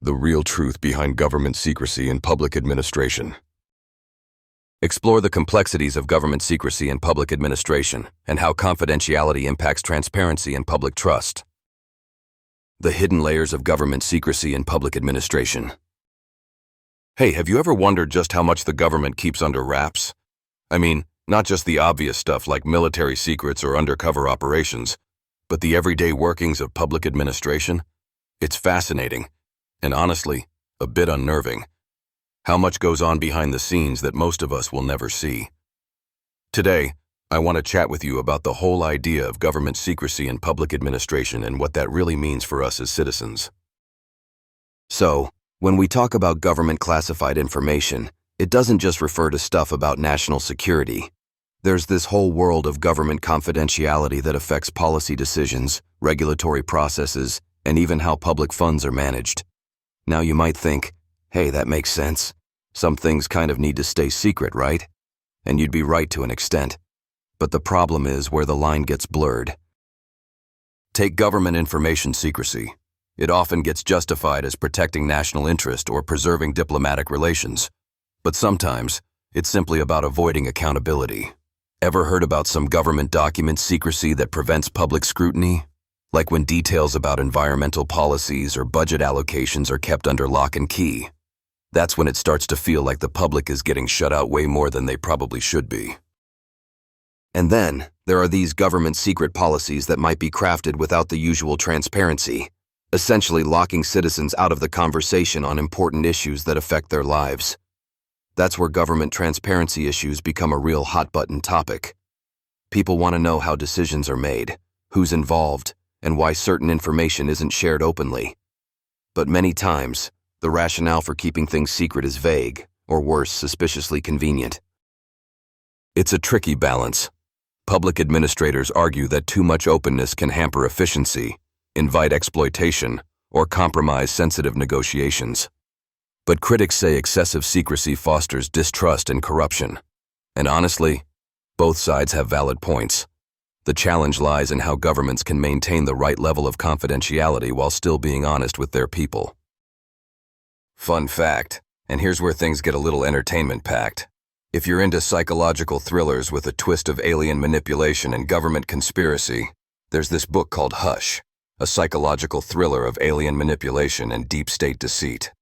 the real truth behind government secrecy and public administration. Explore the complexities of government secrecy and public administration and how confidentiality impacts transparency and public trust. The hidden layers of government secrecy and public administration. Hey, have you ever wondered just how much the government keeps under wraps? I mean, not just the obvious stuff like military secrets or undercover operations, but the everyday workings of public administration? It's fascinating, and honestly, a bit unnerving. How much goes on behind the scenes that most of us will never see. Today, I want to chat with you about the whole idea of government secrecy and public administration and what that really means for us as citizens. So, when we talk about government classified information, it doesn't just refer to stuff about national security. There's this whole world of government confidentiality that affects policy decisions, regulatory processes, and even how public funds are managed. Now you might think, hey, that makes sense. Some things kind of need to stay secret, right? And you'd be right to an extent. But the problem is where the line gets blurred. Take government information secrecy. It often gets justified as protecting national interest or preserving diplomatic relations. But sometimes, it's simply about avoiding accountability. Ever heard about some government document secrecy that prevents public scrutiny? Like when details about environmental policies or budget allocations are kept under lock and key. That's when it starts to feel like the public is getting shut out way more than they probably should be. And then, there are these government secret policies that might be crafted without the usual transparency, essentially locking citizens out of the conversation on important issues that affect their lives. That's where government transparency issues become a real hot-button topic. People want to know how decisions are made, who's involved, and why certain information isn't shared openly. But many times, the rationale for keeping things secret is vague, or worse, suspiciously convenient. It's a tricky balance. Public administrators argue that too much openness can hamper efficiency, invite exploitation, or compromise sensitive negotiations. But critics say excessive secrecy fosters distrust and corruption. And honestly, both sides have valid points. The challenge lies in how governments can maintain the right level of confidentiality while still being honest with their people. Fun fact, and here's where things get a little entertainment-packed. If you're into psychological thrillers with a twist of alien manipulation and government conspiracy, there's this book called Hush, a psychological thriller of alien manipulation and deep state deceit.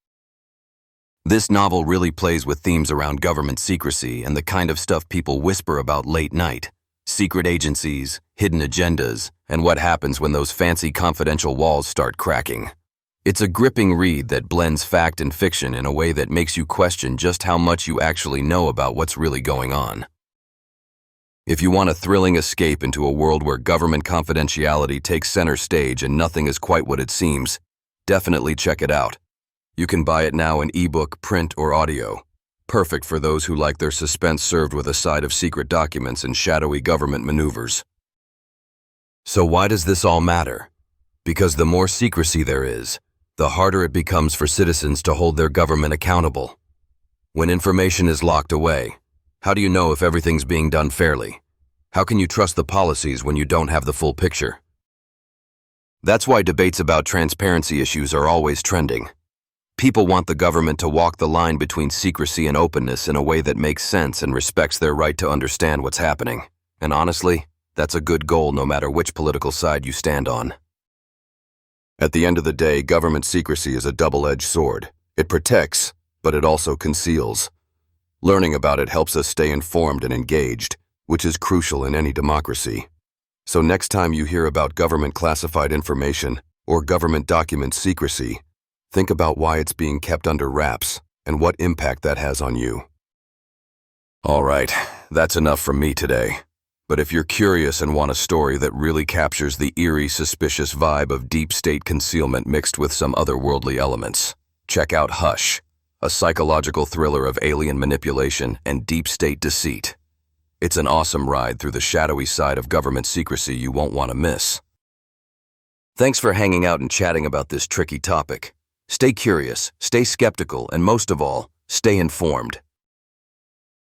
This novel really plays with themes around government secrecy and the kind of stuff people whisper about late night. Secret agencies, hidden agendas, and what happens when those fancy confidential walls start cracking. It's a gripping read that blends fact and fiction in a way that makes you question just how much you actually know about what's really going on. If you want a thrilling escape into a world where government confidentiality takes center stage and nothing is quite what it seems, definitely check it out. You can buy it now in ebook, print, or audio. Perfect for those who like their suspense served with a side of secret documents and shadowy government maneuvers. So why does this all matter? Because the more secrecy there is, the harder it becomes for citizens to hold their government accountable. When information is locked away, how do you know if everything's being done fairly? How can you trust the policies when you don't have the full picture? That's why debates about transparency issues are always trending. People want the government to walk the line between secrecy and openness in a way that makes sense and respects their right to understand what's happening. And honestly, that's a good goal no matter which political side you stand on. At the end of the day, government secrecy is a double-edged sword. It protects, but it also conceals. Learning about it helps us stay informed and engaged, which is crucial in any democracy. So next time you hear about government classified information or government document secrecy, think about why it's being kept under wraps and what impact that has on you. All right, that's enough from me today. But if you're curious and want a story that really captures the eerie, suspicious vibe of deep state concealment mixed with some otherworldly elements, check out Hush, a psychological thriller of alien manipulation and deep state deceit. It's an awesome ride through the shadowy side of government secrecy you won't want to miss. Thanks for hanging out and chatting about this tricky topic. Stay curious, stay skeptical, and most of all, stay informed.